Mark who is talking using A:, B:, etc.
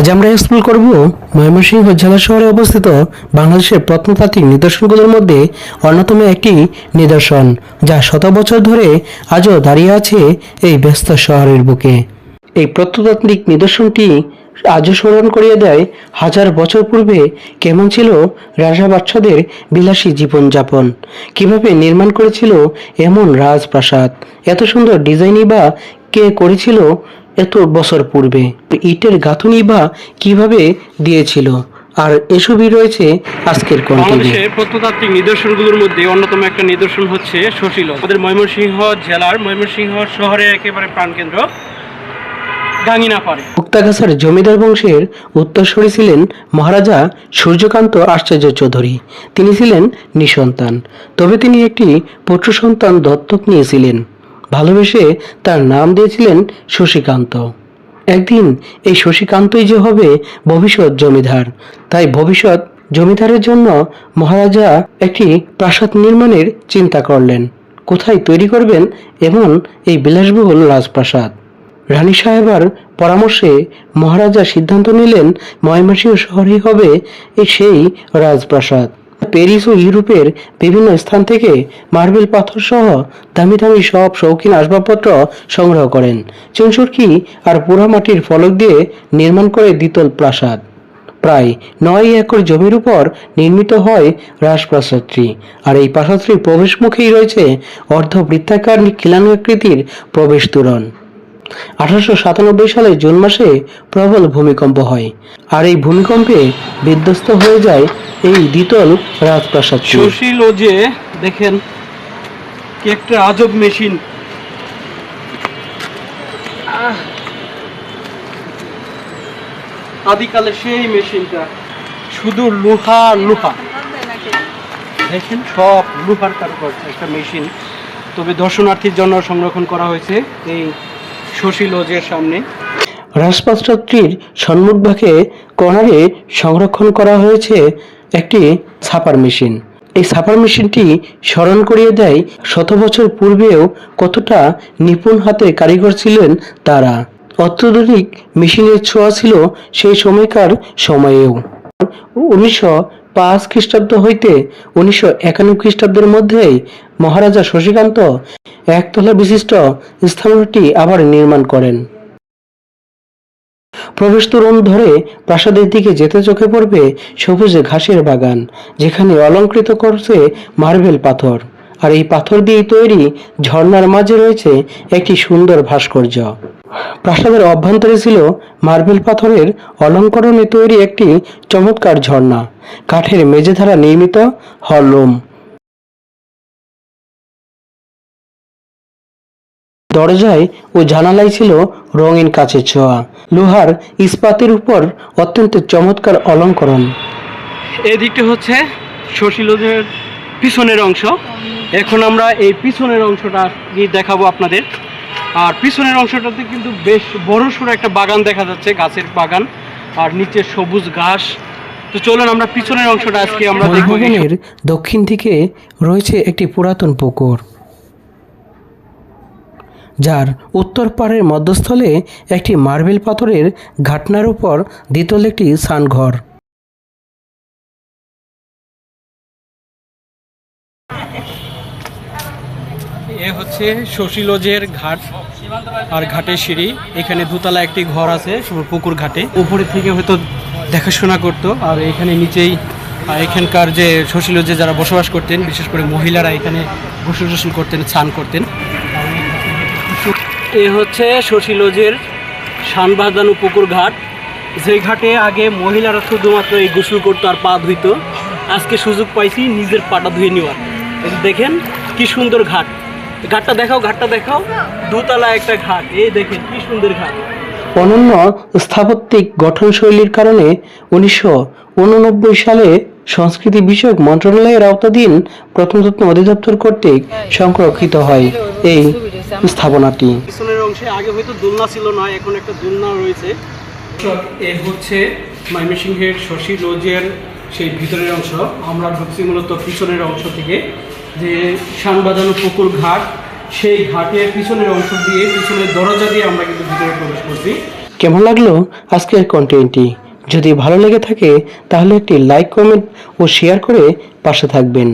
A: আজ আমরা এক্সপ্লোর করব ময়মনসিংহ জেলা শহরে অবস্থিত বাংলাদেশের প্রত্নতাত্ত্বিক নিদর্শনগুলোর মধ্যে অন্যতম একটি নিদর্শন, যা শত বছর ধরে আজও দাঁড়িয়ে আছে এই ব্যস্ত শহরের বুকে। এই প্রত্নতাত্ত্বিক নিদর্শনটি আজও স্মরণ করিয়ে দেয় হাজার বছর পূর্বে কেমন ছিল রাজা বাদশাদের বিলাসী জীবনযাপন, কিভাবে নির্মাণ করেছিল এমন রাজপ্রাসাদ, এত সুন্দর ডিজাইনই বা কে করেছিল এত বছর পূর্বে, ইটের গাঁথুনি বা কিভাবে দিয়েছিল। আর এসবই রয়েছে আজকের কন্টেন্টে।
B: বাংলাদেশের প্রত্নতাত্ত্বিক নিদর্শনগুলোর মধ্যে অন্যতম একটা নিদর্শন হচ্ছে শশীলজ। আমাদের ময়মনসিংহ জেলার ময়মনসিংহ শহরের একেবারে প্রাণকেন্দ্র গাঙ্গিনাপাড়ে।
A: মুক্তাগাছার জমিদার বংশের উত্তরসূরি ছিলেন মহারাজা সূর্যকান্ত আশ্চর্য চৌধুরী। তিনি ছিলেন নিঃসন্তান, তবে তিনি একটি পুত্র সন্তান দত্তক নিয়েছিলেন। ভালোবেসে তার নাম দিয়েছিলেন শশীকান্ত। একদিন এই শশীকান্তই যে হবে ভবিষ্যৎ জমিদার, তাই ভবিষ্যৎ জমিদারের জন্য মহারাজা একটি প্রাসাদ নির্মাণের চিন্তা করলেন। কোথায় তৈরি করবেন এমন এই বিলাসবহুল রাজপ্রাসাদ? রানী সাহেবার পরামর্শে মহারাজা সিদ্ধান্ত নিলেন ময়মনসিংহ শহরেই হবে সেই রাজপ্রাসাদ। প্যারিস ও ইউরোপের বিভিন্ন স্থান থেকে মার্বেল পাথর সহ দামি দামি সব শৌখিন আসবাবপত্র সংগ্রহ করেন। চুনসুরকি আর পোড়ামাটির ফলক দিয়ে নির্মাণ করে দ্বিতল প্রাসাদ। প্রায় 9 একর জমির উপর নির্মিত হয় রাজপ্রাসাদটি। আর এই প্রাসাদটির প্রবেশ মুখেই রয়েছে অর্ধবৃত্তাকার খিলানাকৃতির প্রবেশ তোরণ। 1897 সালে জুন মাসে প্রবল ভূমিকম্প হয়, আর এই ভূমিকম্পে বিধ্বস্ত হয়ে যায় এই দ্বিতল রাজপ্রাসাদ।
B: শশীলজে দেখেন কি একটা আজব মেশিন। আদিকালে সেই মেশিনটা শুধু লোহা লোহা, দেখেন সব লোহার কারুকার্য একটা মেশিন। তবে দর্শনার্থীর জন্য সংরক্ষণ করা হয়েছে এই শশীলজের সামনে।
A: রাজপ্রাসাদটির সম্মুখভাগে কর্নারে সংরক্ষণ করা হয়েছে একটি ছাপার মেশিন। এই ছাপার মেশিনটি স্মরণ করিয়ে দেয় শত বছর পূর্বেও কতটা নিপুণ হাতে কারিগর ছিলেন তারা। অত্যাধুনিক মেশিনের ছোঁয়া ছিল সেই সময়কার সময়েও। 1905 খ্রিস্টাব্দ হইতে 1991 খ্রিস্টাব্দের মধ্যেই মহারাজা শশীকান্ত একতলা বিশিষ্ট স্থাপনাটি আবার নির্মাণ করেন। প্রবেশ তোরণ ধরে প্রাসাদের দিকে যেতে চোখে পড়বে সবুজ ঘাসের বাগান, যেখানে অলঙ্কৃত করছে মার্বেল পাথর। আর এই পাথর দিয়েই তৈরি ঝর্ণার মাঝে রয়েছে একটি সুন্দর ভাস্কর্য। প্রাসাদের অভ্যন্তরে ছিল মার্বেল পাথরের অলঙ্করণে তৈরি একটি চমৎকার ঝর্ণা, কাঠের মেঝে দ্বারা নির্মিত হলরুম। দরজায় ও জানালায় ছিল রঙিন কাচের ছোঁয়া, লোহার ইস্পাতের উপর অত্যন্ত চমৎকার অলঙ্করণ।
B: এই দিকটা হচ্ছে শশীলজের পিছনের অংশ। এখন আমরা এই পিছনের অংশটা দেখাবো আপনাদের। আর পিছনের অংশটাতে কিন্তু বেশ বড় সড়ো একটা বাগান দেখা যাচ্ছে, গাছের বাগান, আর নিচে সবুজ ঘাস। তো চলুন আমরা পিছনের অংশটা আজকে আমরা দেখব।
A: ভবনের দক্ষিণ দিকে রয়েছে একটি পুরাতন পুকুর, যার উত্তর পাড়ের মধ্যস্থলে একটি মার্বেল পাথরের ঘাটনার উপর দ্বিতল একটি স্নানঘর।
B: এ হচ্ছে শশীলজের ঘাট আর ঘাটের সিঁড়ি। এখানে দোতলা একটি ঘর আছে পুকুর ঘাটে, উপরে থেকে হয়তো দেখাশোনা করতো। আর এখানে নিচেই এখানকার যে শশীলজে যারা বসবাস করতেন, বিশেষ করে মহিলারা এখানে গোসল টোসল করতেন, স্নান করতেন। এ হচ্ছে শশীলজের শান বাঁধানো পুকুর ঘাট, যে ঘাটে আগে মহিলারা শুধুমাত্র এই গোসল করতো আর পা ধুইতো। আজকে সুযোগ পাইছি নিজের পাটা ধুয়ে নেওয়ার। দেখেন কি সুন্দর ঘাট। ঘাটটা দেখাও, ঘাটটা দেখাও। দোতলা একটা ঘাট, এই দেখেন কি সুন্দর ঘাট।
A: অনন্য স্থাপত্যিক গঠনশৈলীর কারণে 1989 সালে সংস্কৃতি বিষয়ক মন্ত্রণালয়ের আওতাধীন প্রত্নতত্ত্ব অধিদপ্তর কর্তৃক সংরক্ষিত হয় এই স্থাপনাটি।
B: পিছনের অংশে আগে হয়তো দোলনা ছিল না, এখন একটা দোলনা রয়েছে। এ হচ্ছে ময়মনসিংহের শশীলজের সেই ভিতরের অংশ। আমরা ঢুকছি মূলত পিছনের অংশ থেকে, যে শান বাঁধানো পুকুর ঘাট, সেই ঘাটের পিছনের অংশ দিয়ে, পিছনের দরজা দিয়ে আমরা কিন্তু ভিতরে প্রবেশ করছি।
A: কেমন লাগলো আজকের কন্টেন্টটি? যদি ভালো লেগে থাকে তাহলে একটি লাইক, কমেন্ট ও শেয়ার করে পাশে থাকবেন।